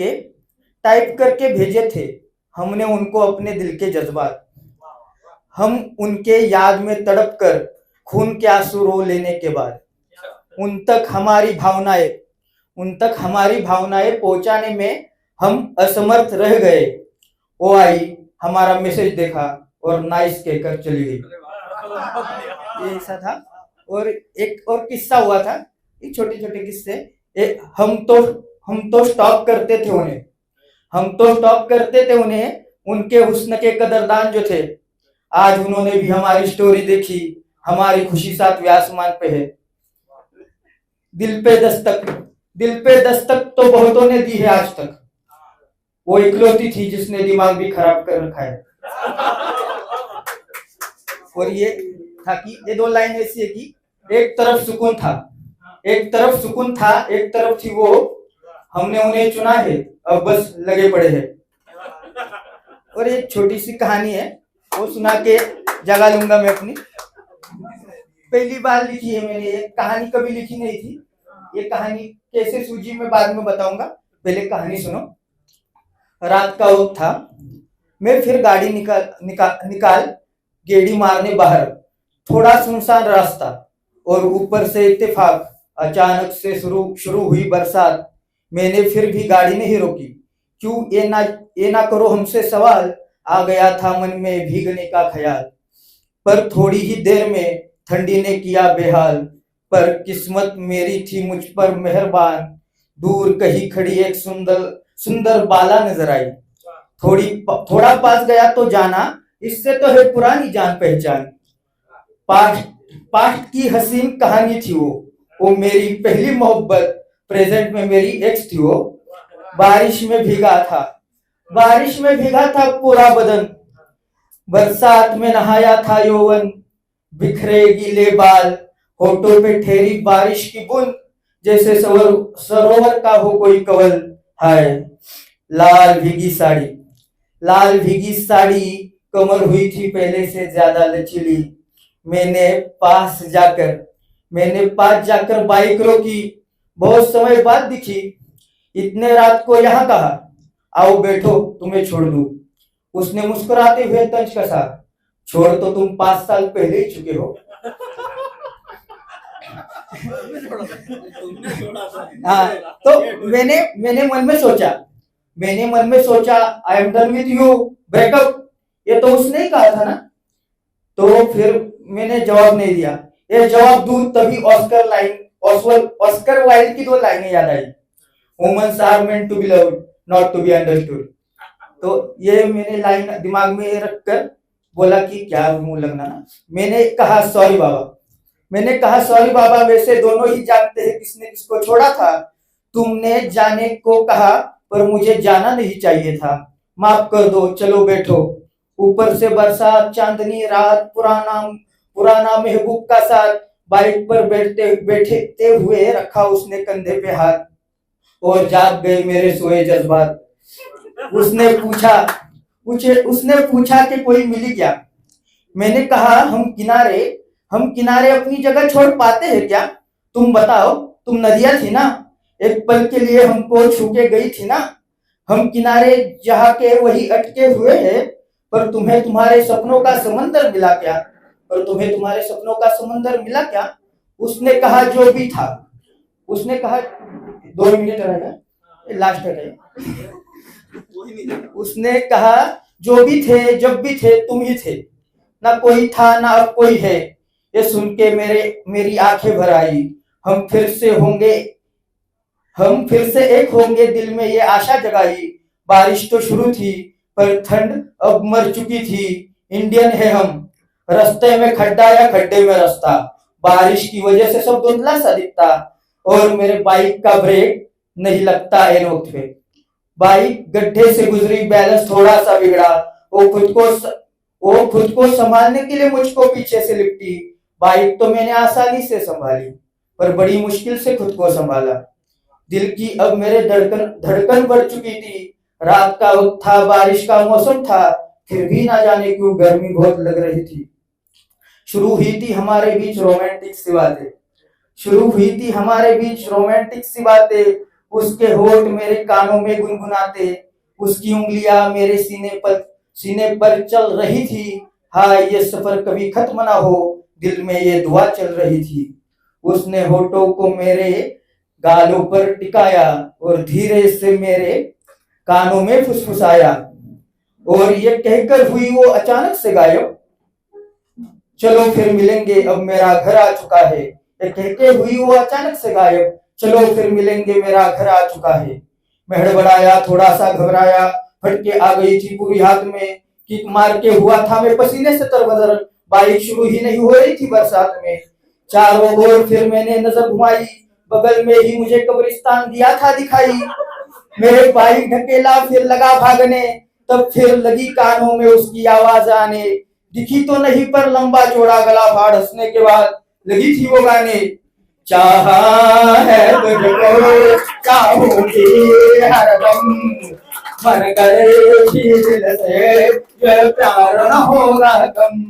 के टाइप करके भेजे थे हमने उनको अपने दिल के जज्बात। हम उनके याद में तड़प कर खून के आंसू रो लेने के बाद उन तक हमारी भावनाएं पहुंचाने में हम असमर्थ रह गए। वो आई, हमारा मैसेज देखा और नाइस कहकर चली गई। ये ऐसा था। और एक और किस्सा हुआ था, ये छोटे छोटे किस्से। हम तो स्टॉप करते थे उन्हें, उनके हुस्न के कदरदान जो थे। आज उन्होंने भी हमारी स्टोरी देखी, हमारी खुशी सातवें आसमान पे है। दिल पे दस्तक तो बहुतों ने दी है आज तक, वो इकलौती थी जिसने दिमाग भी खराब कर रखा है। और ये था कि ये दो लाइन ऐसी है कि एक तरफ सुकून था, एक तरफ थी वो, हमने उन्हें चुना है, अब बस लगे पड़े हैं। और एक छोटी सी कहानी है, वो सुना के जगा लूंगा मैं अपनी। पहली बार लिखी है मैंने, ये कहानी कभी लिखी नहीं थी। ये कहानी कैसे सूझी मैं बाद में बताऊंगा, पहले कहानी सुनो। रात का वक्त था, मैं फिर गाड़ी निकाल गेड़ी मारने बाहर। थोड़ा सुनसान रास्ता और ऊपर से इत्तेफाक, अचानक से शुरू हुई बरसात। मैंने फिर भी गाड़ी नहीं रोकी। क्यों ये ना करो हमसे सवाल, आ गया था मन में भीगने का ख्याल। पर थोड़ी ही देर में ठंडी ने किया बेहाल, पर किस्मत मेरी थी मुझ पर मेहरबान। दूर कहीं खड़ी एक सुंदर बाला नजर आई। थोड़ा पास गया तो जाना, इससे तो है पुरानी जान पहचान। पास्ट की हसीन कहानी थी वो मेरी पहली मोहब्बत, प्रेजेंट में मेरी एक्स थी वो। बारिश में भीगा था पूरा बदन, बरसात में नहाया था यौवन। बिखरे गीले बाल, होठों पे ठहरी बारिश की बूंद, जैसे सरोवर का हो कोई कवल। हाय लाल भीगी साड़ी कमर हुई थी पहले से ज्यादा लचीली। मैंने पास जाकर बाइक रोकी, बहुत समय बाद दिखी। इतने रात को यहाँ कहा, आओ बैठो तुम्हें छोड़ दूं। उसने मुस्कुराते हुए तंज कसा, छोड़ तो तुम 5 साल पहले ही चुके हो। हाँ, तो मैंने मन में सोचा I am done with you, breakup. ये तो उसने ही कहा था ना। तो फिर मैंने जवाब नहीं दिया। ये जवाब दूं तभी ऑस्कर वाइल्ड की 2 लाइनें याद आई, women's are meant to be loved not to be understood. तो ये मैंने लाइन दिमाग में रखकर बोला कि क्या मुंह लगना ना। मैंने कहा सॉरी बाबा, वैसे दोनों ही जानते हैं किसने किसको छोड़ा था। तुमने जाने को कहा पर मुझे जाना नहीं चाहिए था। माफ कर दो, चलो बैठो। ऊपर से बरसात, चांदनी रात, पुराना महबूब का साथ। बाइक पर बैठते हुए रखा उसने कंधे पे हाथ, और जाग गए मेरे सोए जज्बात। उसने पूछा कि कोई मिली क्या। मैंने कहा हम किनारे अपनी जगह छोड़ पाते हैं क्या। तुम बताओ, तुम नदियां थी ना, एक पल के लिए हमको छू के गई थी ना। हम किनारे जहाँ के वही अटके हुए हैं, पर तुम्हें तुम्हारे सपनों का समंदर मिला क्या। उसने कहा जो भी था, उसने कहा 2 मिनट रहेगा, लास्ट है। उसने कहा जो भी थे, जब भी थे, तुम ही थे। ना कोई था ना अब कोई है। ये सुन के मेरी आंखें भर आई। हम फिर से एक होंगे, दिल में ये आशा जगाई। बारिश तो शुरू थी पर ठंड अब मर चुकी थी। इंडियन है हम, रास्ते में खड्डा या खड्डे में रास्ता। बारिश की वजह से सब धुंधला सा दिखता, और मेरे बाइक का ब्रेक नहीं लगता एन वक्त पे। बाइक गड्ढे से गुजरी, बैलेंस थोड़ा सा बिगड़ा। वो खुद को संभालने के लिए मुझको पीछे से लिपटी। बाइक तो मैंने आसानी से संभाली, पर बड़ी मुश्किल से खुद को संभाला। दिल की अब मेरे धड़कन बढ़ चुकी थी। रात का वक्त था, बारिश का मौसम था, फिर भी ना जाने क्यों गर्मी बहुत लग रही थी। शुरू हुई थी हमारे बीच रोमांटिक सी बातें। उसके होठ मेरे कानों में गुनगुनाते, उसकी उंगलियां मेरे सीने पर चल रही थी। हाय ये सफर कभी खत्म ना हो, दिल में ये दुआ चल रही थी। उसने होठों को मेरे गालों पर टिकाया और धीरे से मेरे कानों में फुसफुसाया, और ये कहकर हुई वो अचानक से गायब। चलो फिर मिलेंगे, अब मेरा घर आ चुका है। ये कहके हुई वो अचानक से गायब। चलो फिर मिलेंगे, मेरा घर आ चुका है। मैं हड़बड़ाया, थोड़ा सा घबराया, फटके आ गई थी पूरी हाथ में। किक मार के हुआ था मैं पसीने से तरबतर, बारिश शुरू ही नहीं हो रही थी बरसात में। चारों ओर फिर मैंने नजर घुमाई, बगल में ही मुझे कब्रिस्तान दिया था दिखाई। मेरे भाई ढकेला, फिर लगा भागने, तब फिर लगी कानों में उसकी आवाज आने। दिखी तो नहीं पर लंबा चौड़ा गला फाड़ हंसने के बाद लगी थी वो गाने। चाहा है तुझको चाहूंगी हरदम, मन करे कि दिल से ये प्यार न होगा कम।